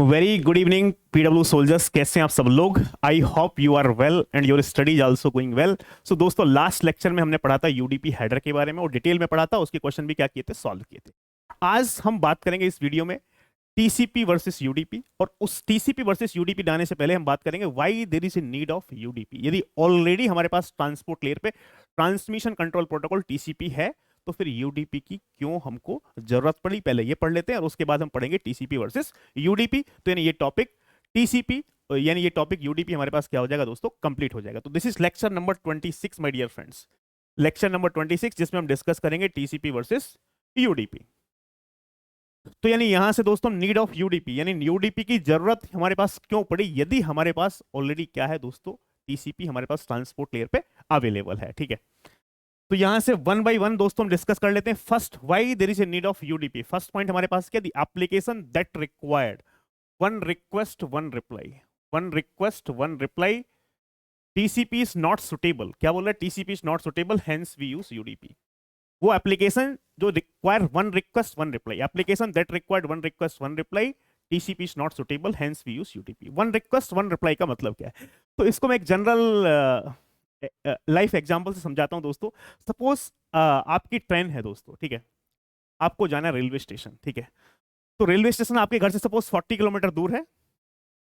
Very good evening PW soldiers, कैसे हैं आप सब लोग। I hope you are well and your studies also going well. So दोस्तों, लास्ट लेक्चर में हमने पढ़ा था यूडीपी हेडर के बारे में और डिटेल में पढ़ा था, उसके क्वेश्चन भी क्या किए थे, सॉल्व किए थे। आज हम बात करेंगे इस वीडियो में टीसीपी वर्सेस यूडीपी, और उस टीसीपी वर्सेस यूडीपी जाने से पहले हम बात करेंगे why there is a need of UDP. यदि ऑलरेडी हमारे पास ट्रांसपोर्ट लेयर पे ट्रांसमिशन कंट्रोल प्रोटोकॉल टीसीपी है, तो फिर यूडीपी की क्यों हमको जरूरत पड़ी, पहले ये पढ़ लेते हैं और उसके बाद हम पढ़ेंगे टीसीपी वर्सेस यूडीपी। तो यानी ये टॉपिक टीसीपी यानी ये टॉपिक यूडीपी हमारे पास क्या हो जाएगा दोस्तों, कंप्लीट हो जाएगा। तो this is lecture number 26 my dear friends, lecture number 26, जिसमें हम डिस्कस करेंगे टीसीपी वर्सेस यूडीपी। तो यानी यहां से दोस्तों नीड ऑफ यूडीपी, यानी यूडीपी की जरूरत हमारे पास क्यों पड़ी, यदि हमारे पास ऑलरेडी क्या है दोस्तों, टीसीपी हमारे पास ट्रांसपोर्ट लेयर पे अवेलेबल है। ठीक है, तो यहां से वन बाय वन दोस्तों हम डिस्कस कर लेते हैं। First, why there is a need of UDP. First point हमारे पास क्या, the application that required one request one reply, one request one reply, TCP is not suitable. क्या बोल रहा है, TCP is not suitable, hence we use UDP. वो application जो require one request one reply, application that required one request one reply, TCP is not suitable, hence we use UDP. One request one reply का मतलब क्या है, तो इसको मैं एक जनरल लाइफ एग्जांपल से समझाता हूं दोस्तों। सपोज आपकी ट्रेन है दोस्तों, ठीक है, आपको जाना है रेलवे स्टेशन। ठीक है, तो रेलवे स्टेशन आपके घर से सपोज 40 किलोमीटर दूर है,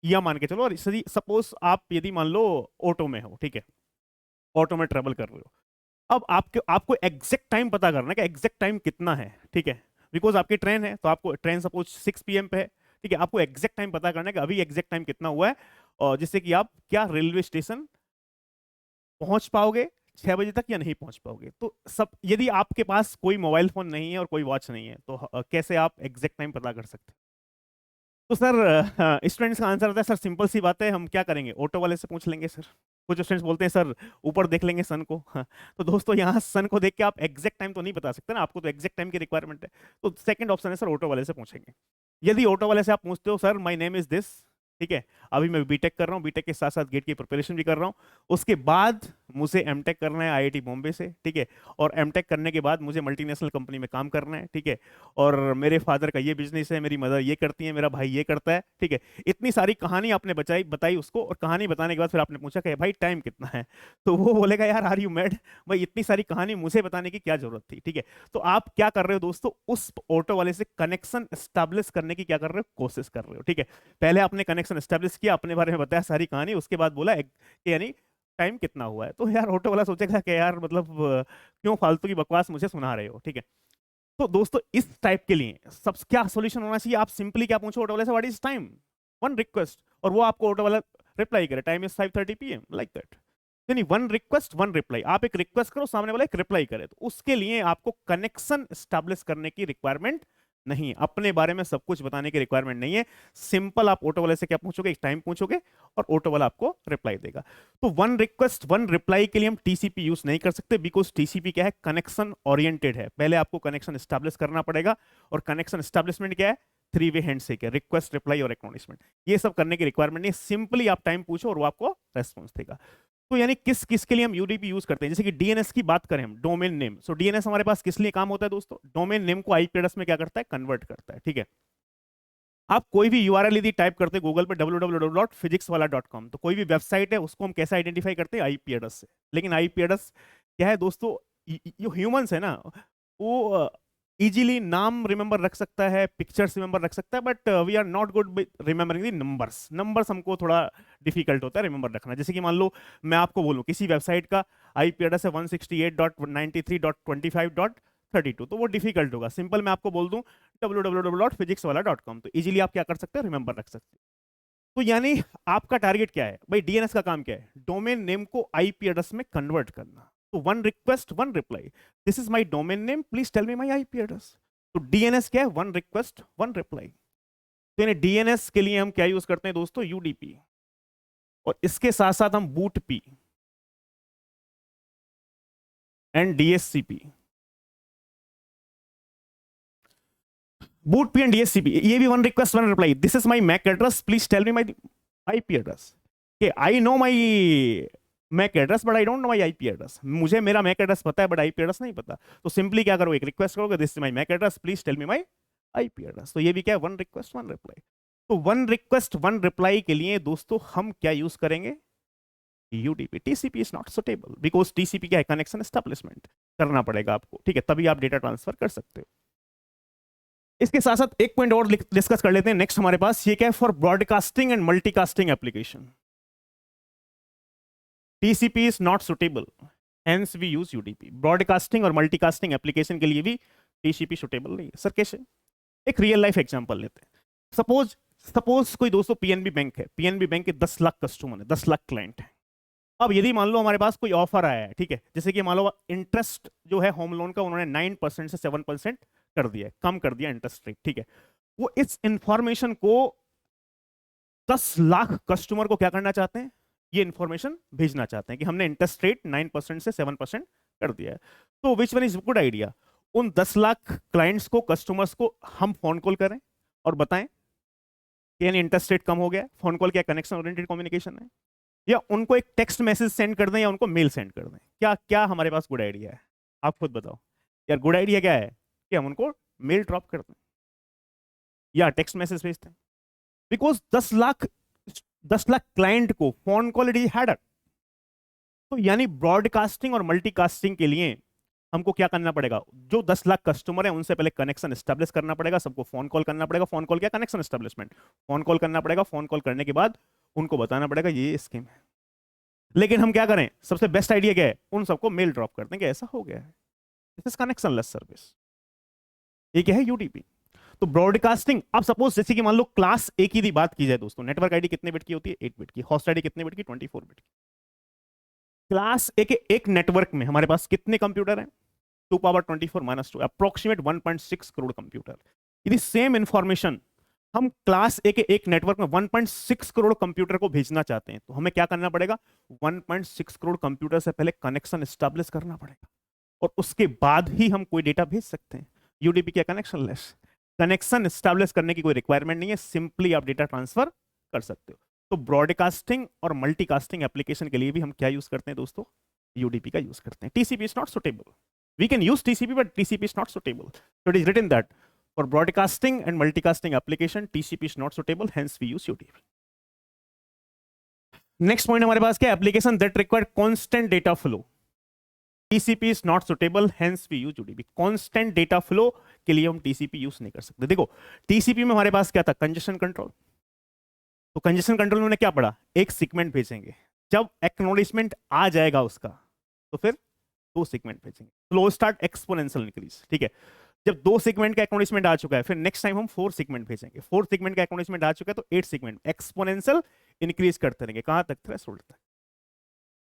या मान के चलो, और सपोज आप यदि मान लो ऑटो में हो, ठीक है, ऑटो में ट्रेवल कर रहे हो। अब आपको आपको एग्जैक्ट टाइम पता करना है कि एग्जैक्ट टाइम कितना है। ठीक है, बिकॉज आपकी ट्रेन है, तो आपको ट्रेन सपोज 6 PM पे है। ठीक है, आपको एग्जैक्ट टाइम पता करना है कि अभी एग्जैक्ट टाइम कितना हुआ है, और जिससे कि आप क्या रेलवे स्टेशन पहुंच पाओगे 6 बजे तक या नहीं पहुंच पाओगे। तो सब, यदि आपके पास कोई मोबाइल फोन नहीं है और कोई वॉच नहीं है, तो कैसे आप एग्जैक्ट टाइम पता कर सकते हैं। तो सर स्टूडेंट्स का आंसर आता है, सर सिंपल सी बात है, हम क्या करेंगे, ऑटो वाले से पूछ लेंगे सर। कुछ स्टूडेंट्स बोलते हैं सर ऊपर देख लेंगे सन को। हाँ, तो दोस्तों यहाँ सन को देख के आप एग्जैक्ट टाइम तो नहीं बता सकते ना, आपको तो एग्जैक्ट टाइम की रिक्वायरमेंट है। तो सेकंड ऑप्शन है सर, ऑटो वाले से पूछेंगे। यदि ऑटो वाले से आप पूछते हो sir my name is this, ठीक है, अभी मैं बीटेक कर रहा हूँ, बीटेक के साथ साथ गेट की प्रिपरेशन भी कर रहा हूँ, उसके बाद मुझे एमटेक करना है आईआईटी बॉम्बे से। ठीक है, और एमटेक करने के बाद मुझे मल्टीनेशनल कंपनी में काम करना है। ठीक है, और मेरे फादर का ये बिजनेस है, मेरी मदर ये करती है, मेरा भाई ये करता है। ठीक है, इतनी सारी कहानी आपने बताई उसको, और कहानी बताने के बाद फिर आपने पूछा कि भाई टाइम कितना है, तो वो बोलेगा यार आर यू मैड, भाई इतनी सारी कहानी मुझे बताने की क्या जरूरत थी। ठीक है, तो आप क्या कर रहे हो दोस्तों, उस ऑटो वाले से कनेक्शन स्टैब्लिश करने की क्या कर रहे हो, कोशिश कर रहे हो। ठीक है, पहले आपने कनेक्शन स्टैब्लिश किया, अपने बारे में बताया सारी कहानी, उसके बाद बोला कि यानी टाइम कितना हुआ है। तो यार ऑटो वाला सोचेगा कि यार मतलब क्यों फालतू की बकवास मुझे सुना रहे हो। ठीक है, तो दोस्तों इस टाइप के लिए सब क्या सॉल्यूशन होना चाहिए, आप सिंपली क्या पूछो ऑटो वाले से, what is time, one request, और वो आपको ऑटो वाला रिप्लाई करे time is 5:30 PM, like that. यानी वन रिक्वेस्ट वन रिप्लाई, आप एक रिक्वेस्ट करो, सामने वाला एक रिप्लाई करे, तो उसके लिए आपको कनेक्शन स्टैब्लिश करने की रिक्वायरमेंट नहीं है, अपने बारे में सब कुछ बताने की रिक्वायरमेंट नहीं है। सिंपल आप ऑटो वाले से क्या पूछोगे, एक टाइम पूछोगे और ऑटो वाला आपको रिप्लाई देगा। तो वन रिक्वेस्ट वन रिप्लाई के लिए हम टीसीपी यूज नहीं कर सकते, बिकॉज टीसीपी क्या है, कनेक्शन ओरिएंटेड है, पहले आपको कनेक्शन स्टैब्लिश करना पड़ेगा। और कनेक्शन स्टैब्लिशमेंट क्या है, 3 वे हैंडशेक है, रिक्वेस्ट रिप्लाई और एक्नॉलेजमेंट, ये सब करने की रिक्वायरमेंट नहीं, सिंपली आप टाइम पूछो और वो आपको रेस्पॉन्स देगा। तो यानी किस किस के लिए हम यूडीपी यूज करते हैं, जैसे कि डीएनएस की बात करें हम, डोमेन नेम। सो डीएनएस हमारे पास किस लिए काम होता है दोस्तों, डोमेन नेम को आईपी एड्रेस में क्या करता है, कन्वर्ट करता है। ठीक है, आप कोई भी यूआरएल यदि टाइप करते हैं गूगल पे www.physicswala.com, तो कोई भी वेबसाइट है उसको हम कैसे आइडेंटिफाई करते हैं, आईपी एड्रेस से। लेकिन आईपी एड्रेस क्या है दोस्तों, जो ह्यूमंस है ना, वो इजीली नाम रिमेंबर रख सकता है, पिक्चर्स रिमेंबर रख सकता है, but we are not good with remembering the numbers. Numbers हमको थोड़ा डिफिकल्ट होता है रिमेंबर रखना। जैसे कि मान लो मैं आपको बोलूं किसी वेबसाइट का आईपी एड्रेस है 168.93.25.32, तो वो डिफिकल्ट होगा। सिंपल मैं आपको बोल दूं www.physicswala.com, तो इजीली आप क्या कर सकते हो, रिमेंबर रख सकते हो। तो यानी आपका टारगेट क्या है भाई, डीएनएस का काम क्या है, डोमेन नेम को आईपी एड्रेस में कन्वर्ट करना। तो one request one reply, this is my domain name, please tell me my IP address. तो डीएनएस क्या है, वन रिक्वेस्ट वन रिप्लाई। तो यानी डीएनएस के लिए हम क्या यूज करते हैं दोस्तों, यूडीपी, और इसके साथ साथ हम BOOTP and DHCP, BOOTP and DHCP, ये भी one request one reply, this is my MAC address, please tell me my IP address. I know my MAC address but I don't know my IP address, मुझे मेरा Mac address पता है but IP address नहीं पता। तो simply क्या करोगे, एक रिक्वेस्ट करोगे, this is my MAC address, please tell me my IP address. तो ये भी क्या है, वन रिक्वेस्ट वन रिप्लाई। तो वन रिक्वेस्ट वन रिप्लाई के लिए दोस्तों हम क्या यूज करेंगे, UDP. TCP is not suitable because TCP क्या है, कनेक्शन एस्टेब्लिशमेंट करना पड़ेगा आपको, ठीक है, तभी आप डेटा ट्रांसफर कर सकते हो। इसके साथ साथ एक पॉइंट और डिस्कस कर लेते हैं नेक्स्ट हमारे पास, ये क्या है, for broadcasting and multicasting application TCP is not suitable hence we use UDP. Broadcasting और मल्टीकास्टिंग एप्लीकेशन के लिए भी टीसीपी सुटेबल नहीं है। सर कैसे? एक रियल लाइफ एग्जांपल लेते हैं। सपोज सपोज कोई दोस्तों पीएनबी बैंक है, पीएनबी बैंक के 10 लाख कस्टमर है, 10 लाख क्लाइंट है। अब यदि मान लो हमारे पास कोई ऑफर आया है, ठीक है, जैसे कि मान लो इंटरेस्ट जो है होम लोन का उन्होंने 9% से 7% कर दिया है, कम कर दिया इंटरेस्ट रेट, ठीक है। वो इस इंफॉर्मेशन को 10 लाख कस्टमर को क्या करना चाहते हैं, ये इंफॉर्मेशन भेजना चाहते हैं कि हमने इंटरेस्ट रेट 9% से 7% कर दिया है। तो which one is good idea, उन 10 लाख क्लाइंट्स को, कस्टमर्स को हम फोन कॉल करें और बताएं कि यानी इंटरेस्ट रेट कम हो गया। फोन कॉल क्या कनेक्शन ओरिएंटेड कम्युनिकेशन है, या उनको एक टेक्स्ट मैसेज सेंड कर दें या उनको मेल सेंड कर दें, क्या क्या हमारे पास गुड आइडिया है? आप खुद बताओ यार, गुड आइडिया क्या है कि हम उनको मेल ड्रॉप कर दें या टेक्स्ट मैसेज भेजते हैं, बिकॉज 10 लाख क्लाइंट को फोन कॉल इट हैड। तो यानी ब्रॉडकास्टिंग और मल्टीकास्टिंग के लिए हमको क्या करना पड़ेगा, जो 10 लाख कस्टमर है उनसे पहले कनेक्शन एस्टेब्लिश करना पड़ेगा, सबको फोन कॉल करना पड़ेगा। फोन कॉल क्या, कनेक्शन एस्टेब्लिशमेंट, फोन कॉल करना पड़ेगा। फोन कॉल करने के बाद उनको बताना पड़ेगा ये स्कीम है। लेकिन हम क्या करें, सबसे बेस्ट आइडिया क्या है, उन सबको मेल ड्रॉप कर देंगे, ऐसा हो गया है। दिस इज कनेक्शनलेस सर्विस, ये क्या है, यूडीपी। तो ब्रॉडकास्टिंग, अब सपोज जैसे कि मान लो क्लास ए की बात की जाए दोस्तों, नेटवर्क आईडी कितने बिट की होती है, 8 बिट की। होस्ट आईडी कितने बिट की, 24 बिट की। क्लास ए के एक नेटवर्क में हमारे पास कितने कंप्यूटर हैं, 2 power 24 minus 2, approximate 1.6 crore computer. यदि सेम इंफॉर्मेशन हम क्लास ए के एक नेटवर्क में 1.6 करोड़ कंप्यूटर को भेजना चाहते हैं, तो हमें क्या करना पड़ेगा, 1.6 करोड़ कंप्यूटर से पहले कनेक्शन एस्टेब्लिश करना पड़ेगा, और उसके बाद ही हम कोई डेटा भेज सकते हैं। यूडीपी क्या, कनेक्शनलेस। कनेक्शन एस्टेब्लिश करने की कोई रिक्वायरमेंट नहीं है, सिंपली आप डेटा ट्रांसफर कर सकते हो। तो ब्रॉडकास्टिंग और मल्टीकास्टिंग एप्लीकेशन के लिए भी हम क्या यूज करते हैं दोस्तों, यूडीपी का यूज करते हैं। TCP is not suitable, we can use TCP but TCP is not suitable, so it is written that for broadcasting and multicasting application TCP is not suitable, hence we use UDP. next point हमारे पास क्या, application that require constant data flow TCP is not suitable, hence we use UDP. constant data flow के लिए हम TCP use नहीं कर सकते। देखो TCP में हमारे पास क्या था, कंजेशन कंट्रोल। तो कंजेशन कंट्रोल में क्या पड़ा, एक सेगमेंट भेजेंगे, जब एक्नॉलेजमेंट आ जाएगा उसका तो फिर 2 सेगमेंट भेजेंगे, स्लो स्टार्ट एक्सपोनेंशियल इंक्रीज, ठीक है। जब 2 सेगमेंट का एक्नॉलेजमेंट आ चुका है, फिर नेक्स्ट टाइम हम 4 सेगमेंट भेजेंगे। 4 सेगमेंट का एक्नॉलेजमेंट आ चुका है तो 8 सेगमेंट, एक्सपोनेंशियल इंक्रीज करते रहेंगे, कहां तक, थ्रेशोल्ड तक।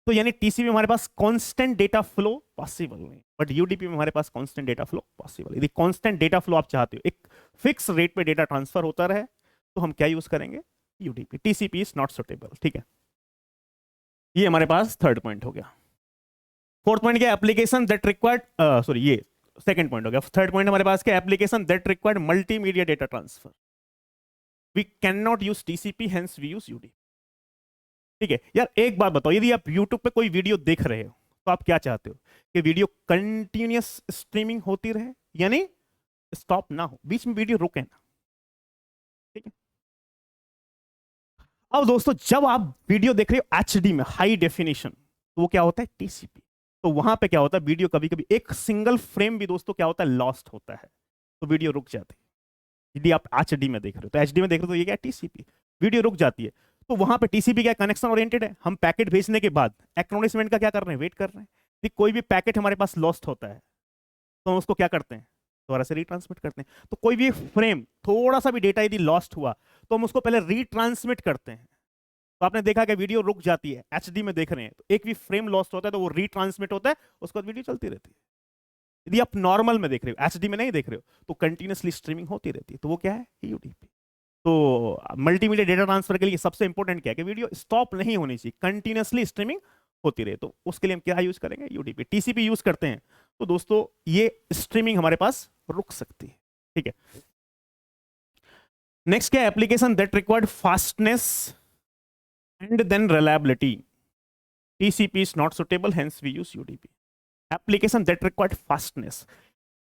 तो यानी टीसीपी में हमारे पास कांस्टेंट डेटा फ्लो पॉसिबल नहीं, बट यूडीपी में हमारे पास कांस्टेंट डेटा फ्लो पॉसिबल। यदि कांस्टेंट डेटा फ्लो आप चाहते हो, एक फिक्स रेट पे डेटा ट्रांसफर होता रहे, तो हम क्या यूज करेंगे, UDP. TCP is not suitable, ठीक है। ये हमारे पास थर्ड पॉइंट हो गया। फोर्थ पॉइंट क्या, एप्लीकेशन दैट रिक्वायर्ड, सॉरी ये सेकंड पॉइंट हो गया। थर्ड पॉइंट हमारे पास क्या, application that required multimedia data transfer we can not use TCP, hence we use UDP, ठीक है। यार एक बात बताओ, यदि आप यूट्यूब पे कोई वीडियो देख रहे हो तो आप क्या चाहते हो कि वीडियो कंटिन्यूअस स्ट्रीमिंग होती रहे, यानी स्टॉप ना हो, बीच में वीडियो रुके ना, ठीक है। अब दोस्तों जब आप वीडियो देख रहे हो एचडी में, हाई डेफिनेशन, तो वो क्या होता है, टीसीपी। तो वहां पे क्या होता है, वीडियो कभी कभी एक सिंगल फ्रेम भी दोस्तों क्या होता है, लॉस्ट होता है, तो वीडियो रुक जाती है। यदि आप एचडी में देख रहे हो तो एचडी में देख रहे हो तो ये क्या, टीसीपी, वीडियो रुक जाती है। तो वहां पे टीसीपी क्या, कनेक्शन ओरिएंटेड है। हम पैकेट भेजने के बाद एक्नॉलेजमेंट का क्या कर रहे हैं, वेट कर रहे हैं। यदि कोई भी पैकेट हमारे पास लॉस्ट होता है तो हम उसको क्या करते हैं, दोबारा से रीट्रांसमिट करते हैं। तो कोई भी फ्रेम, थोड़ा सा भी डेटा यदि लॉस्ट हुआ तो हम उसको पहले रीट्रांसमिट करते हैं। तो आपने देखा कि वीडियो रुक जाती है, एचडी में देख रहे हैं तो एक भी फ्रेम लॉस्ट होता है तो वो रीट्रांसमिट होता है, उसके बाद वीडियो चलती रहती है। यदि आप नॉर्मल में देख रहे हो, एचडी में नहीं देख रहे हो, तो कंटिन्यूअसली स्ट्रीमिंग होती रहती है, तो वो क्या है, यूडीपी। तो मल्टीमीडिया डेटा ट्रांसफर के लिए सबसे इंपॉर्टेंट क्या है कि वीडियो स्टॉप नहीं होनी चाहिए, कंटिन्यूअसली स्ट्रीमिंग होती रहे। तो उसके लिए हम क्या यूज करेंगे, यूडीपी। टीसीपी यूज करते हैं तो दोस्तों ये स्ट्रीमिंग हमारे पास रुक सकती है, ठीक है। नेक्स्ट क्या, application that required fastness and then reliability TCP is not suitable, hence we use UDP. Application that required fastness,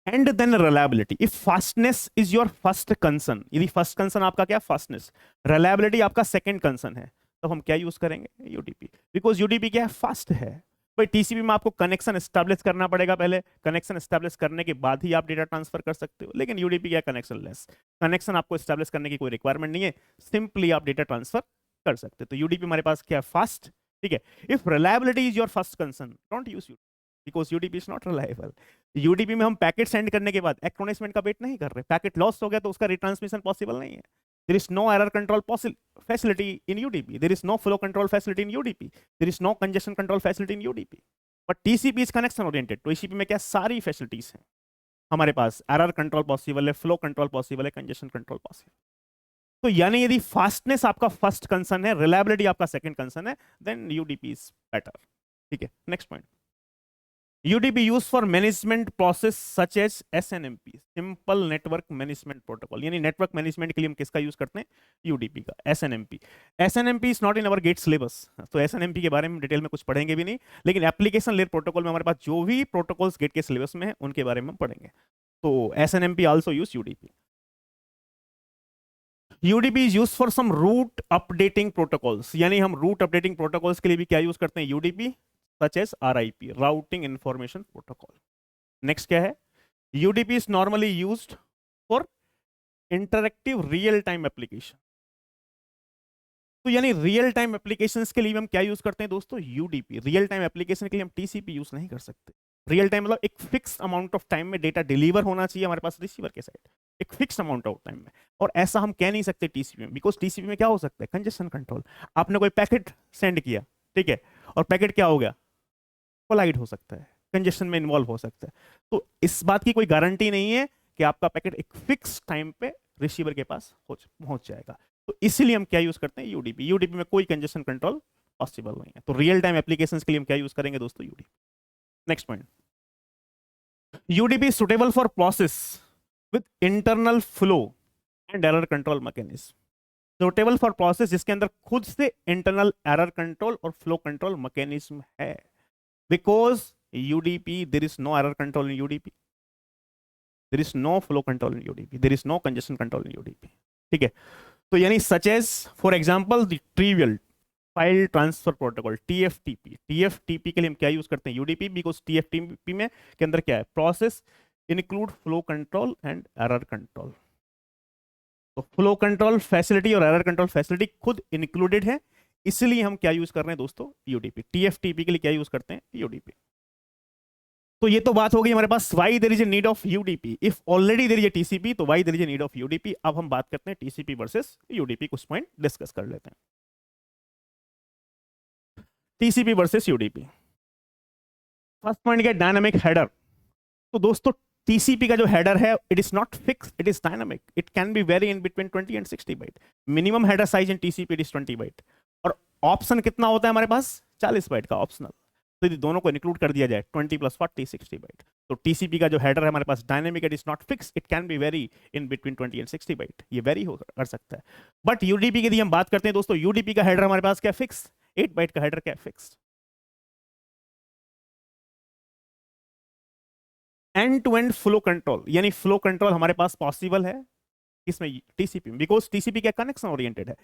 and then reliability. If fastness is your first concern, यदि फर्स्ट कंसर्न आपका क्या fastness, reliability आपका second concern है, तो हम क्या use करेंगे UDP, because UDP क्या है फास्ट है। भाई टीसीपी में आपको कनेक्शन एस्टैब्लिश करना पड़ेगा, पहले कनेक्शन एस्टैब्लिश करने के बाद ही आप डेटा ट्रांसफर कर सकते हो, लेकिन यूडीपी क्या कनेक्शन लेस, कनेक्शन आपको एस्टैब्लिश करने की कोई रिक्वायरमेंट नहीं है, सिंपली आप डेटा ट्रांसफर कर सकते हो। तो यूडीपी हमारे पास क्या है फास्ट, ठीक है। If reliability is your first concern, don't use UDP because UDP is not reliable. UDP में हम पैकेट सेंड करने के बाद एक्नॉलेजमेंट का वेट नहीं कर रहे, पैकेट लॉस हो गया तो उसका रिट्रांसमिशन पॉसिबल नहीं है। There is no error control facility in UDP. There is no flow control facility in UDP. There is no congestion control facility in UDP. But TCP is connection oriented. तो TCP में क्या सारी facilities हैं हमारे पास, error control possible है, flow control possible है, congestion control possible. तो यानी यदि फास्टनेस आपका फर्स्ट कंसर्न है, रिलायबिलिटी आपका सेकंड कंसर्न है, देन यूडीपी इज बेटर, ठीक है। Next point, UDP used for management process such as SNMP, simple network management protocol, यानी नेटवर्क मैनेजमेंट के लिए हम किसका यूज करते हैं UDP का, SNMP। SNMP is not in our GATE syllabus, तो SNMP के बारे में डिटेल में कुछ पढ़ेंगे भी नहीं, लेकिन एप्लीकेशन लेयर प्रोटोकॉल में हमारे पास जो भी प्रोटोकॉल्स गेट के सिलेबस में है उनके बारे में हम पढ़ेंगे। तो SNMP also use UDP। UDP is use for some route updating protocols, यानी हम रूट अपडेटिंग प्रोटोकॉल्स के लिए भी क्या यूज करते हैं UDP, such as RIP, Routing Information Protocol. Next क्या है, UDP is normally used for interactive real time application. तो यानी रियल टाइम एप्लीकेशंस के लिए हम क्या यूज करते हैं दोस्तों UDP। रियल टाइम एप्लीकेशन के लिए हम TCP यूज नहीं कर सकते। रियल टाइम मतलब एक फिक्स अमाउंट ऑफ टाइम में डेटा डिलीवर होना चाहिए हमारे पास रिसीवर के साइड, एक फिक्स अमाउंट ऑफ टाइम में, और ऐसा हम कह नहीं सकते TCP में, बिकॉज TCP में क्या हो सकता है कंजेशन कंट्रोल। आपने कोई पैकेट सेंड किया, ठीक है, और पैकेट क्या हो गया कोलाइड हो सकता है, कंजेशन में इन्वॉल्व हो सकता है, तो इस बात की कोई गारंटी नहीं है कि आपका पैकेट एक फिक्स टाइम पे रिसीवर के पास पहुंच जाएगा। तो इसीलिए हम क्या यूज करते हैं UDP। UDP में कोई कंजेशन कंट्रोल पॉसिबल नहीं है, तो रियल टाइम एप्लीकेशंस के लिए हम क्या यूज करेंगे दोस्तों UDP। Next point, UDP suitable for process with internal flow and error control mechanism. Suitable for process जिसके अंदर खुद से इंटरनल एरर कंट्रोल और फ्लो कंट्रोल मैकेनिज्म है, because UDP there is no error control in UDP, there is no flow control in UDP, there is no congestion control in UDP, ठीक है। तो यानी such as for example the trivial file transfer protocol TFTP के लिए हम क्या use करते हैं UDP, बिकॉज TFTP में के अंदर क्या है process include flow control and error control. तो फ्लो कंट्रोल फैसिलिटी और एरर कंट्रोल फैसिलिटी खुद इंक्लूडेड है, इसलिए हम क्या यूज कर रहे हैं दोस्तों UDP। TFTP के लिए क्या यूज करते हैं UDP। तो ये तो बात हो गई हमारे पास why there is a need of UDP, if already there is a TCP तो why there is a need of UDP। अब हम बात करते हैं TCP वर्सेस UDP, कुछ पॉइंट डिस्कस कर लेते हैं। TCP versus UDP, first point क्या, डायनामिक हेडर। तो दोस्तों TCP का जो हेडर है it is not fix, it is dynamic, it can be vary in between 20 and 60 byte. Minimum header size in TCP it is 20 byte, और option कितना होता है हमारे पास 40 बाइट का ऑप्शनल। तो यदि दोनों को इंक्लूड कर दिया जाए 20 + 40 60 बाइट, तो TCP का जो हेडर है हमारे पास dynamic, it is not fix, it can be vary in between 20 and 60 byte, ये वेरी हो कर सकता है। बट UDP की यदि हम बात करते हैं दोस्तों, UDP का हेडर हमारे पास क्या फिक्स, 8 बाइट का हेडर क्या fix. End to end flow control, यानी फ्लो कंट्रोल हमारे पास पॉसिबल है इसमें TCP में, बिकॉज TCP क्या कनेक्शन ओरिएंटेड है।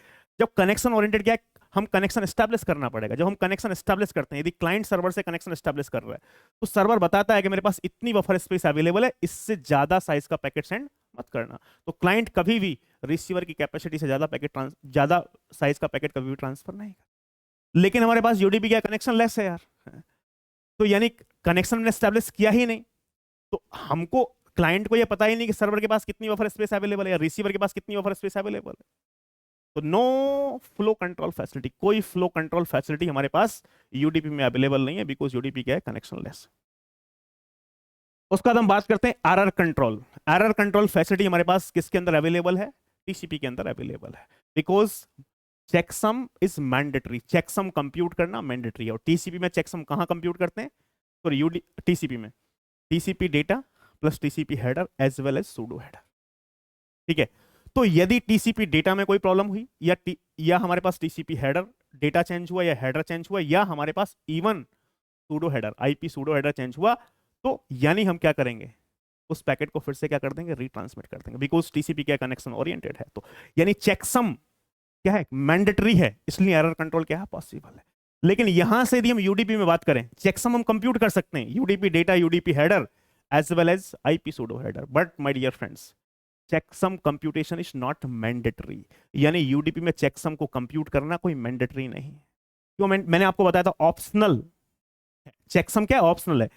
जब कनेक्शन ओरिएंटेड क्या है, हम कनेक्शन एस्टैब्लिश करना पड़ेगा। जब हम कनेक्शन एस्टैब्लिश करते हैं, यदि क्लाइंट सर्वर से कनेक्शन एस्टैब्लिश कर रहा है, तो सर्वर बताता है कि मेरे पास इतनी बफर स्पेस अवेलेबल है, इससे ज्यादा साइज का पैकेट सेंड मत करना। तो क्लाइंट कभी भी रिसीवर की कैपेसिटी से ज्यादा साइज का पैकेट कभी भी ट्रांसफर नहीं कर। लेकिन हमारे पास UDP क्या कनेक्शन लेस है यार, तो यानी कनेक्शन ने एस्टैब्लिश किया ही नहीं, तो हमको क्लाइंट को ये पता ही नहीं कि सर्वर के पास कितनी बफर स्पेस अवेलेबल है या रिसीवर के पास कितनी बफर स्पेस अवेलेबल है। तो नो फ्लो कंट्रोल फैसिलिटी, कोई फ्लो कंट्रोल फैसिलिटी हमारे पास UDP में अवेलेबल नहीं है, बिकॉज UDP क्या है कनेक्शन लेस। उसके बाद हम बात करते हैं error control. Error control facility हमारे पास किसके अंदर अवेलेबल है, TCP के अंदर अवेलेबल है, because checksum is mandatory, checksum compute करना मैंडेटरी है। और TCP में चेकसम कहां कंप्यूट करते हैं, सॉरी TCP में TCP data plus TCP header as well as pseudo header, ठीक है। तो यदि TCP डेटा में कोई प्रॉब्लम हुई या हमारे पास TCP हेडर डेटा चेंज हुआ या हेडर चेंज हुआ, या हमारे पास even pseudo header IP pseudo header change हुआ, तो यानी हम क्या करेंगे, उस पैकेट को फिर से क्या कर देंगे, रिट्रांसमिट कर देंगे, बिकॉज टीसीपी क्या कनेक्शन ओरिएंटेड है। तो यानी चेकसम क्या है, मैंडेटरी है, इसलिए एरर कंट्रोल क्या है, पॉसिबल है। लेकिन यहां से यदि हम यूडीपी में बात करें, चेकसम हम कंप्यूट कर सकते हैं, UDP data, UDP header as well as IP pseudo header, but my dear friends checksum computation is not mandatory. यानी यूडीपी में चेकसम को कंप्यूट करना कोई मैंडेटरी नहीं है। क्यों, मैंने आपको बताया था ऑप्शनल, चेकसम क्या है, ऑप्शनल है।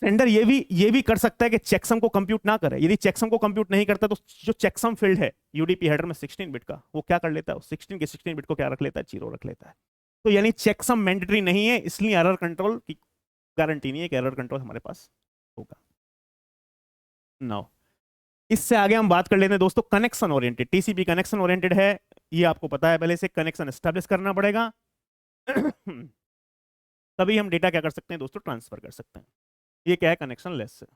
सेंडर ये भी कर सकता है कि चेकसम को कंप्यूट ना करे। यदि चेकसम को कंप्यूट नहीं करता तो जो चेकसम फील्ड है यूडीपी हेडर में 16 बिट का, वो क्या कर लेता है, 16 के 16 बिट को क्या रख लेता है, 0 रख लेता है। तो यानी चेकसम मैंडेटरी नहीं है, इसलिए एरर कंट्रोल की गारंटी नहीं है कि एरर कंट्रोल हमारे पास होगा। नाउ इससे आगे हम बात कर लेते हैं दोस्तों connection oriented. TCP connection oriented है, ये आपको पता है, पहले से कनेक्शन एस्टेब्लिश करना पड़ेगा तभी हम डेटा क्या कर सकते हैं दोस्तों, ट्रांसफर कर सकते हैं। ये क्या है, कनेक्शन लेस है।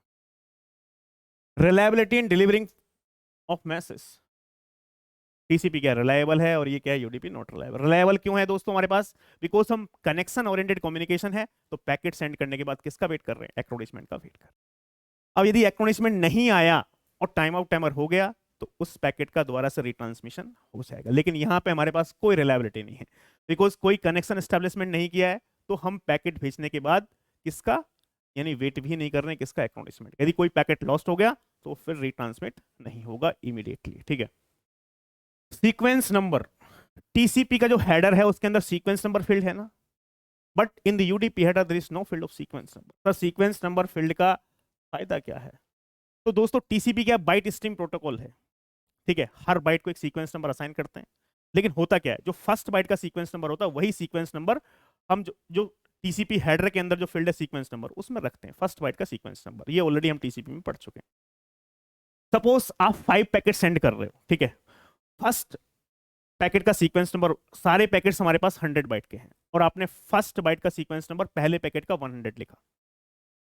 Reliability in delivering of message, TCP क्या रिलायबल है और ये क्या है, यूडीपी नॉट रिलायबल। रिलायबल क्यों है दोस्तों हमारे पास, बिकॉज हम कनेक्शन ओरिएंटेड कम्युनिकेशन है, तो पैकेट सेंड करने के बाद किसका वेट कर रहे हैं, एक्नॉलेजमेंट का वेट कर रहे हैं। अब यदि एक्नॉलेजमेंट नहीं आया और टाइम आउट टाइमर हो गया तो उस पैकेट का दोबारा से रिट्रांसमिशन हो जाएगा। लेकिन यहां पे हमारे पास कोई रिलायबिलिटी नहीं है, बिकॉज कोई कनेक्शन एस्टेब्लिशमेंट नहीं किया है, तो हम पैकेट भेजने के बाद किसका यानी वेट भी नहीं कर रहे हैं किसका, एक्नॉलेजमेंट। यदि कोई पैकेट लॉस्ट हो गया तो फिर रिट्रांसमिट नहीं होगा इमीडिएटली, ठीक है। सीक्वेंस नंबर, टीसीपी का जो हेडर है उसके अंदर सीक्वेंस नंबर फील्ड है ना, but in the UDP header there is no field of sequence number. तो सीक्वेंस नंबर फील्ड का फायदा क्या है, तो दोस्तों टीसीपी क्या बाइट स्ट्रीम प्रोटोकॉल है, ठीक है। हर बाइट को एक सीक्वेंस नंबर असाइन करते हैं, लेकिन होता क्या है, जो फर्स्ट बाइट का सीक्वेंस नंबर होता है वही सीक्वेंस नंबर हम जो टीसीपी हेडर के अंदर जो फील्ड है सीक्वेंस नंबर उसमें रखते हैं, फर्स्ट बाइट का सीक्वेंस नंबर। ये ऑलरेडी हम टीसीपी में पढ़ चुके हैं। सपोज आप 5 पैकेट सेंड कर रहे हो, ठीक है। फर्स्ट पैकेट का सीक्वेंस नंबर, सारे पैकेट्स हमारे पास 100 बाइट के हैं, और आपने फर्स्ट बाइट का सीक्वेंस नंबर पहले पैकेट का 100 लिखा,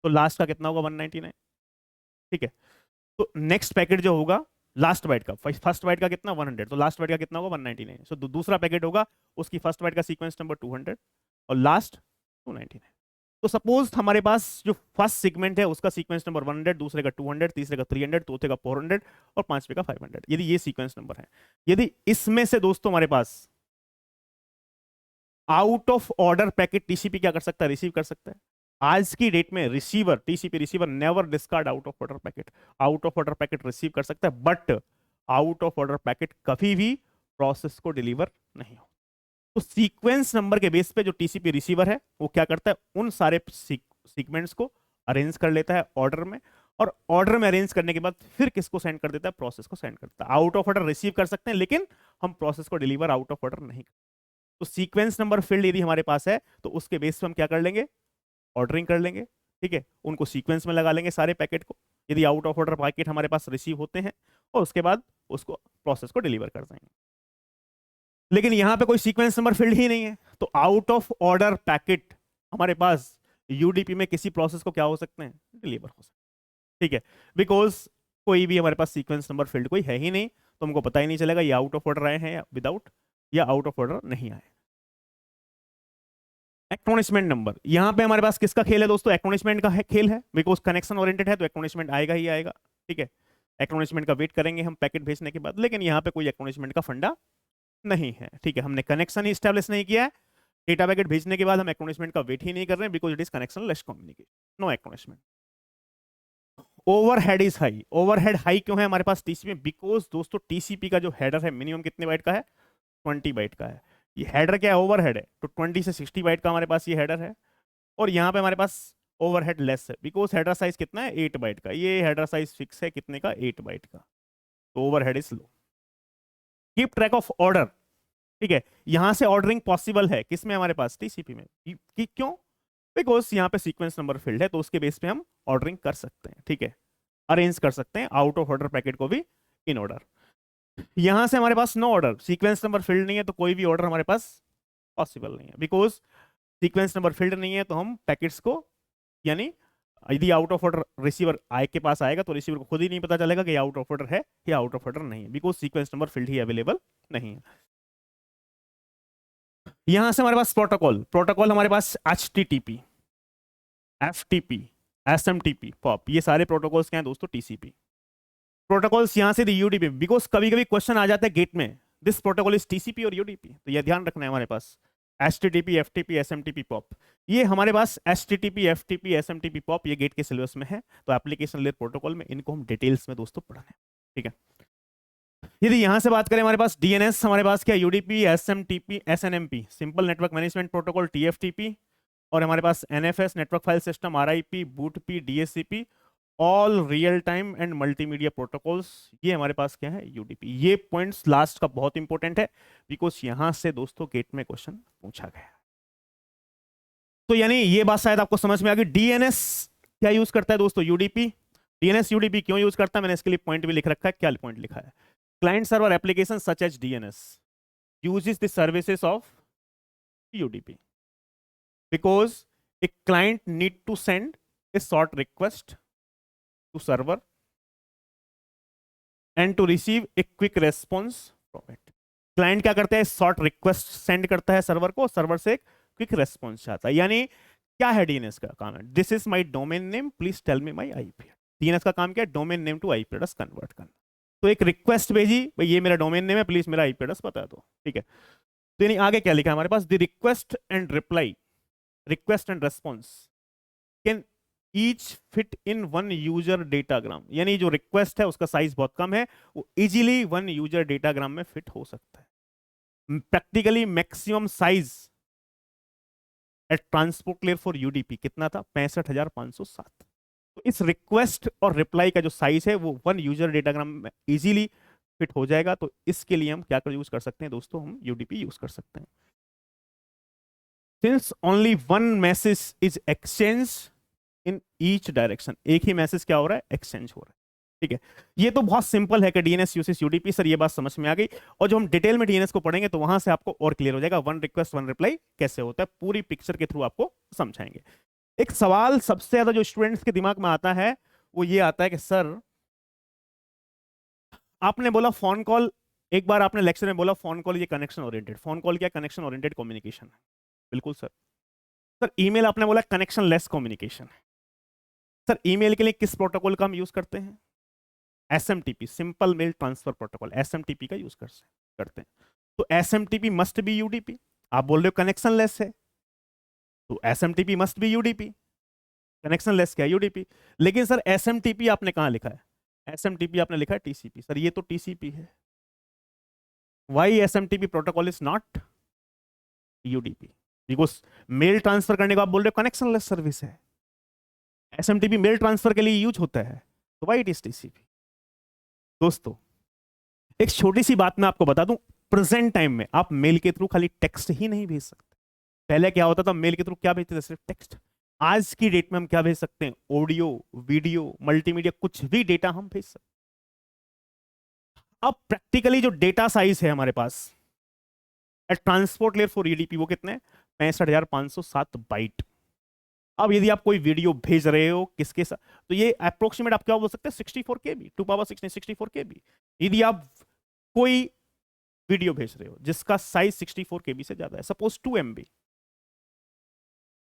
तो लास्ट का कितना होगा, 199, ठीक है। तो नेक्स्ट पैकेट जो होगा लास्ट बाइट का, फर्स्ट बाइट का कितना 100, तो लास्ट बाइट का कितना होगा 199। सो दूसरा पैकेट होगा उसकी फर्स्ट बाइट का सीक्वेंस नंबर 200 और लास्ट 299। तो सपोज हमारे पास जो फर्स्ट सेगमेंट है उसका सीक्वेंस नंबर 100, दूसरे का 200, तीसरे का 300, चौथे का 400 और पांचवे का 500, यदि ये सीक्वेंस नंबर है। यदि इसमें से दोस्तों हमारे pass out of order packet TCP क्या कर सकता है, रिसीव कर सकता है। आज की डेट में receiver, TCP receiver never discard out of order packet. Out of order packet receive कर सकता है, but out of order packet कभी भी प्रोसेस को डिलीवर नहीं हो। तो सीक्वेंस नंबर के बेस पे जो टीसीपी रिसीवर है वो क्या करता है, उन सारे सीक्वेंट्स को अरेंज कर लेता है ऑर्डर में, और ऑर्डर में अरेंज करने के बाद फिर किसको सेंड कर देता है, प्रोसेस को सेंड करता है। आउट ऑफ ऑर्डर रिसीव कर सकते हैं, लेकिन हम प्रोसेस को डिलीवर आउट ऑफ ऑर्डर नहीं करते। तो सीक्वेंस नंबर फील्ड यदि हमारे पास है तो उसके बेस पे हम क्या कर लेंगे, ऑर्डरिंग कर लेंगे, ठीक है। उनको सीक्वेंस में लगा लेंगे सारे पैकेट को, यदि आउट ऑफ ऑर्डर पैकेट हमारे पास रिसीव होते हैं, और उसके बाद उसको प्रोसेस को डिलीवर कर देंगे। लेकिन यहां पे कोई सीक्वेंस नंबर फील्ड ही नहीं है, तो आउट ऑफ ऑर्डर पैकेट हमारे पास यूडीपी में किसी प्रोसेस को क्या हो सकते हैं, डिलीवर हो सकते हैं, ठीक है। बिकॉज कोई भी हमारे पास सीक्वेंस नंबर फील्ड कोई है ही नहीं, तो हमको पता ही नहीं चलेगा ये आउट ऑफ ऑर्डर आए हैं या विदाउट, या आउट ऑफ ऑर्डर नहीं आए। एक्नॉलेजमेंट नंबर, यहां पे हमारे पास किसका खेल है दोस्तों, एक्नॉलेजमेंट का खेल है, बिकॉज कनेक्शन ओरिएंटेड है तो एक्नॉलेजमेंट आएगा ही आएगा, ठीक है। एक्नॉलेजमेंट का वेट करेंगे हम पैकेट भेजने के बाद, लेकिन यहाँ पे कोई एक्नॉलेजमेंट का फंडा नहीं है, ठीक है। हमने कनेक्शन ही स्टैब्लिश नहीं किया है, डेटा पैकेट भेजने के बाद हम एक्नॉलेजमेंट का वेट ही नहीं कर रहे हैं, because it is connectionless communication, no acknowledgement. Overhead is high, overhead high क्यों है हमारे पास टीसीपी में, बिकॉज दोस्तों टीसीपी का जो हेडर है मिनिमम कितने बाइट का है, 20 बाइट का है। ये हेडर क्या है, ओवरहेड है, तो 20 से 60 बाइट का हमारे पास ये हेडर है, और यहाँ पे हमारे पास ओवरहेड लेस है, बिकॉज हेडर साइज कितना है, 8 बाइट का। ये हेडर साइज फिक्स है कितने का, 8 बाइट का, तो overhead is low. Keep track of order, ठीक है। यहां से ऑर्डरिंग पॉसिबल है किसमें, हमारे पास टीसीपी में, क्यों, बिकॉज यहाँ पे सीक्वेंस नंबर फील्ड है, तो उसके बेस पे हम ऑर्डरिंग कर सकते हैं, ठीक है। अरेंज कर सकते हैं आउट ऑफ ऑर्डर पैकेट को भी इन ऑर्डर। यहां से हमारे पास no order, sequence number field नहीं है, तो कोई भी ऑर्डर हमारे पास पॉसिबल नहीं है, बिकॉज सीक्वेंस नंबर फील्ड नहीं है, तो हम पैकेट्स को, यानी यदि आउट ऑफ ऑर्डर रिसीवर आए के पास आएगा तो रिसीवर को खुद ही नहीं पता चलेगा कि आउट ऑफ ऑर्डर है या आउट ऑफ ऑर्डर नहीं है, because sequence number field he available नहीं है। यहां से हमारे पास प्रोटोकॉल, प्रोटोकॉल हमारे पास HTTP, FTP, SMTP, POP, ये सारे प्रोटोकॉल्स क्या हैं दोस्तों? TCP protocols. यहां से UDP, बिकॉज कभी कभी क्वेश्चन आ जाता है गेट में, दिस प्रोटोकॉल इज TCP और UDP, तो ये ध्यान रखना है हमारे पास। HTTP, FTP, SMTP, POP, ये हमारे पास HTTP, FTP, SMTP, POP ये गेट के सिलेबस में है, तो एप्लीकेशन लेयर प्रोटोकॉल में इनको हम डिटेल्स में दोस्तों पढ़ना है, ठीक है। यदि यहां से बात करें हमारे पास DNS, हमारे पास क्या? UDP, SMTP, SNMP, simple network management protocol, TFTP, और हमारे पास NFS, network file system, RIP, BOOTP, DHCP, all real time and multimedia protocols, ये हमारे पास क्या है? UDP। ये पॉइंट्स लास्ट का बहुत इंपॉर्टेंट है, बिकॉज यहां से दोस्तों गेट में क्वेश्चन पूछा गया। तो यानी ये बात शायद आपको समझ में आ गई। DNS क्या यूज करता है दोस्तों? UDP। DNS UDP क्यों यूज करता है? मैंने इसके लिए पॉइंट भी लिख रखा है। क्या पॉइंट लिखा है? Client server application such as DNS uses the services of UDP because a client need to send a short request to server and to receive a quick response from it। Client क्या करता है? Short request send करता है server को, server से एक quick response चाहता है। यानी क्या है DNS का काम? है this is my domain name, please tell me my IP। DNS का काम क्या है? Domain name to IP address convert करना। तो एक रिक्वेस्ट भेजी, भाई ये मेरा डोमेन नेम है, प्लीज मेरा IP एड्रेस बता दो, ठीक है। तो यानी आगे क्या लिखा है हमारे पास? The request and reply, request and response can each fit in one user datagram. यानी जो रिक्वेस्ट है उसका साइज बहुत कम है, वो इजीली वन यूजर डेटाग्राम में फिट हो सकता है। Practically maximum size at transport layer for UDP कितना था? 65,507। तो इस रिक्वेस्ट और रिप्लाई का जो साइज है वो वन यूजर डेटाग्राम में इजीली फिट हो जाएगा। तो इसके लिए हम क्या कर यूज कर सकते हैं दोस्तों? हम UDP यूज कर सकते हैं। Since only one message is exchange in each direction, एक ही मैसेज क्या हो रहा है? एक्सचेंज हो रहा है, ठीक है। ये तो बहुत सिंपल है कि DNS यूसेज UDP, सर ये बात समझ में आ गई। और जो हम डिटेल में DNS को पढ़ेंगे तो वहां से आपको और क्लियर हो जाएगा वन रिक्वेस्ट वन रिप्लाई कैसे होता है, पूरी पिक्चर के थ्रू आपको समझाएंगे। एक सवाल सबसे ज्यादा जो स्टूडेंट्स के दिमाग में आता है वो ये आता है कि सर आपने बोला फोन कॉल, एक बार आपने लेक्चर में बोला फोन कॉल ये कनेक्शन ओरिएंटेड, फोन कॉल क्या? कनेक्शन ओरिएंटेड कम्युनिकेशन है, बिल्कुल सर। सर ईमेल आपने बोला कनेक्शन लेस कम्युनिकेशन है। सर ईमेल के लिए किस प्रोटोकॉल का हम यूज करते हैं? SMTP, simple mail transfer protocol, SMTP का यूज करते हैं। तो SMTP मस्ट बी UDP। आप बोल रहे हो कनेक्शन लेस है, तो SMTP must be UDP। Connection less क्या है? UDP। लेकिन सर SMTP आपने कहां लिखा है? SMTP आपने लिखा है TCP। सर ये तो TCP है, why SMTP protocol is not UDP? Because mail transfer करने को आप बोल रहे हो कनेक्शन लेस सर्विस है, SMTP मेल ट्रांसफर के लिए यूज होता है, तो वाई इट इज TCP। दोस्तों एक छोटी सी बात मैं आपको बता दूं, प्रेजेंट टाइम में आप मेल के थ्रू खाली टेक्स्ट ही नहीं भेज सकते। पहले क्या होता था? मेल के थ्रू क्या भेजते थे? सिर्फ टेक्स्ट। आज की डेट में हम क्या भेज सकते हैं? ऑडियो, वीडियो, मल्टीमीडिया, कुछ भी डेटा हम भेज सकते हैं। अब प्रैक्टिकली जो डेटा साइज है हमारे पास ट्रांसपोर्ट लेयर फॉर UDP वो कितने? 65,507 बाइट। अब यदि आप कोई वीडियो भेज रहे हो किसके साथ, तो ये अप्रोक्सीमेट आप क्या बोल सकते हैं? 64 KB, 2 पावर 64 KB। यदि आप कोई वीडियो भेज रहे हो जिसका साइज 64 KB से ज्यादा है, सपोज 2 MB,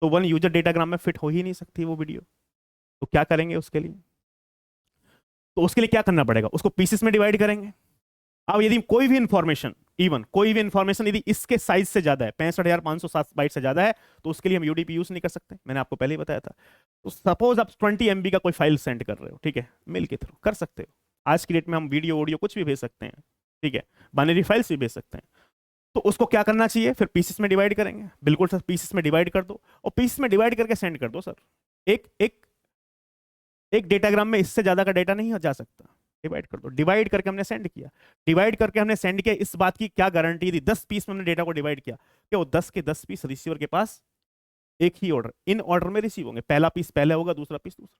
तो वन यूजर डेटाग्राम में फिट हो ही नहीं सकती वो वीडियो। तो क्या करेंगे उसके लिए? तो उसके लिए क्या करना पड़ेगा? उसको पीसेस में डिवाइड करेंगे। अब यदि कोई भी इंफॉर्मेशन, इवन कोई भी इंफॉर्मेशन यदि इसके साइज से ज्यादा है, 65,507 बाइट से ज्यादा है, तो उसके लिए हम UDP यूज नहीं कर सकते, मैंने आपको पहले ही बताया था। तो सपोज आप 20 MB का कोई फाइल सेंड कर रहे हो, ठीक है, मेल के थ्रू कर सकते हो। आज की डेट में हम वीडियो ऑडियो कुछ भी भेज सकते हैं, ठीक है, बाइनरी फाइल्स भी भेज सकते हैं। तो उसको क्या करना चाहिए? फिर पीसेस में डिवाइड करेंगे। बिल्कुल सर, पीसेस में डिवाइड कर दो और पीसेस में डिवाइड करके सेंड कर दो सर। एक एक एक डेटाग्राम में इससे ज्यादा का डेटा नहीं जा सकता, डिवाइड कर दो। डिवाइड करके हमने सेंड किया, डिवाइड करके हमने सेंड किया। इस बात की क्या गारंटी थी? 10 पीस में हमने डेटा को डिवाइड किया कि वो 10 के 10 पीस रिसीवर के पास एक ही ऑर्डर, इन ऑर्डर में रिसीव होंगे। पहला पीस पहले होगा, दूसरा पीस दूसरा।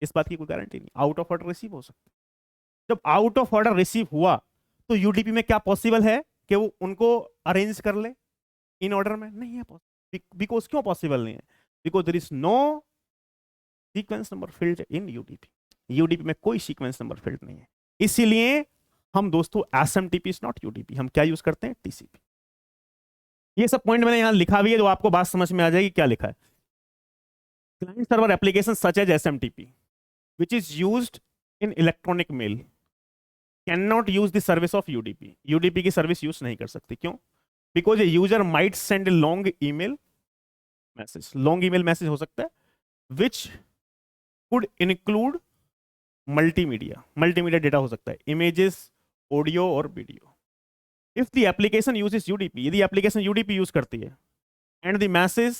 इस बात की कोई गारंटी नहीं, आउट ऑफ ऑर्डर रिसीव हो सकता है। जब आउट ऑफ ऑर्डर रिसीव हुआ तो UDP में क्या पॉसिबल है कि वो उनको अरेंज कर ले? इन ऑर्डर में नहीं है पॉसिबल। बिकॉज क्यों पॉसिबल नहीं है? Because there is no sequence number field in UDP। UDP में कोई सीक्वेंस नंबर फील्ड नहीं है, इसीलिए हम दोस्तों SMTP इज नॉट UDP, हम क्या यूज करते हैं? TCP। ये सब पॉइंट मैंने यहां लिखा भी है, जो आपको बात समझ में आ जाएगी क्या लिखा है। Client server applications such as SMTP, which is used in electronic mail, cannot use the service of UDP. UDP की सर्विस यूज नहीं कर सकती. क्यों? Because a user might send a long email message. Long email message हो सकता है, which could include multimedia. Multimedia data हो सकता है, images, audio और video. If the application uses UDP, यदि application UDP यूज करती है, and the message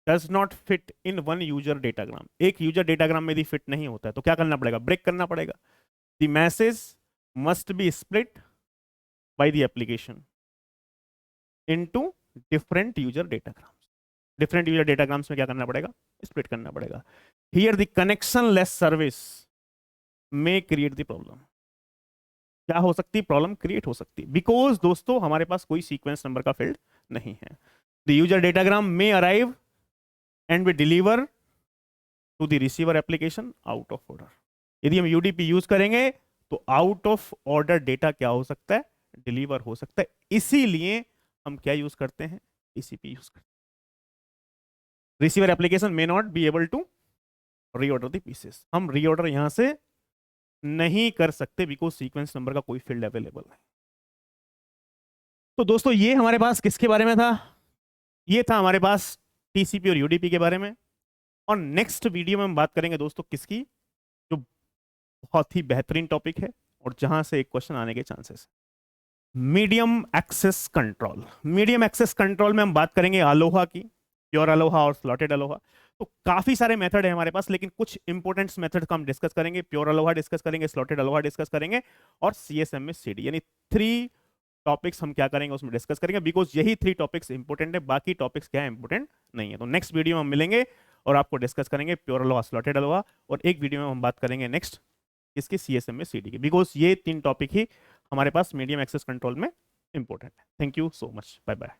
does not fit in one user datagram, एक user datagram में यदि fit नहीं होता है तो क्या करना पड़ेगा? Break करना पड़ेगा. The message must be split by the application into different user datagrams. Different user datagrams में क्या करना पड़ेगा? Split करना पड़ेगा. Here the connectionless service may create the problem. क्या हो सकती है? प्रॉब्लम क्रिएट हो सकती है, बिकॉज दोस्तों हमारे पास कोई सीक्वेंस नंबर का फील्ड नहीं है. The user datagram may arrive and be deliver to the receiver application out of order. यदि हम यूडीपी यूज करेंगे तो आउट ऑफ ऑर्डर डेटा क्या हो सकता है? डिलीवर हो सकता है. इसीलिए हम क्या यूज करते हैं? टीसीपी यूज करते हैं. Receiver application may not be able to reorder the pieces. हम रीऑर्डर यहां से नहीं कर सकते बिकॉज सीक्वेंस नंबर का कोई फील्ड अवेलेबल नहीं. तो दोस्तों ये हमारे पास किसके बारे में था? ये था हमारे पास टीसीपी और यूडीपी के बारे में. और नेक्स्ट वीडियो में हम बात करेंगे दोस्तों किसकी, जो बहुत ही बेहतरीन टॉपिक है और जहां से एक क्वेश्चन आने के chances. Medium access control. Medium access control में हम बात करेंगे अलोहा की, प्योर अलोहा और स्लॉटेड अलोहा. तो काफी सारे मेथड है हमारे पास, लेकिन कुछ इंपॉर्टेंट मेथड का हम डिस्कस करेंगे. प्योर अलोहा डिस्कस करेंगे, स्लॉटेड अलोहा डिस्कस करेंगे और सीएसएम में सीडी, यानी 3 टॉपिक्स हम क्या करेंगे उसमें डिस्कस करेंगे, बिकॉज यही 3 टॉपिक्स इंपॉर्टेंट है, बाकी टॉपिक्स क्या है इंपॉर्टेंट नहीं है. तो नेक्स्ट वीडियो में हम मिलेंगे और आपको डिस्कस करेंगे प्योर अलोहा, स्लॉटेड अलोहा, और एक वीडियो में हम बात करेंगे नेक्स्ट इसके सीएसएम में सीडी की, बिकॉज ये 3 टॉपिक ही हमारे पास मीडियम एक्सेस कंट्रोल में इंपॉर्टेंट है. Thank you so much. Bye bye.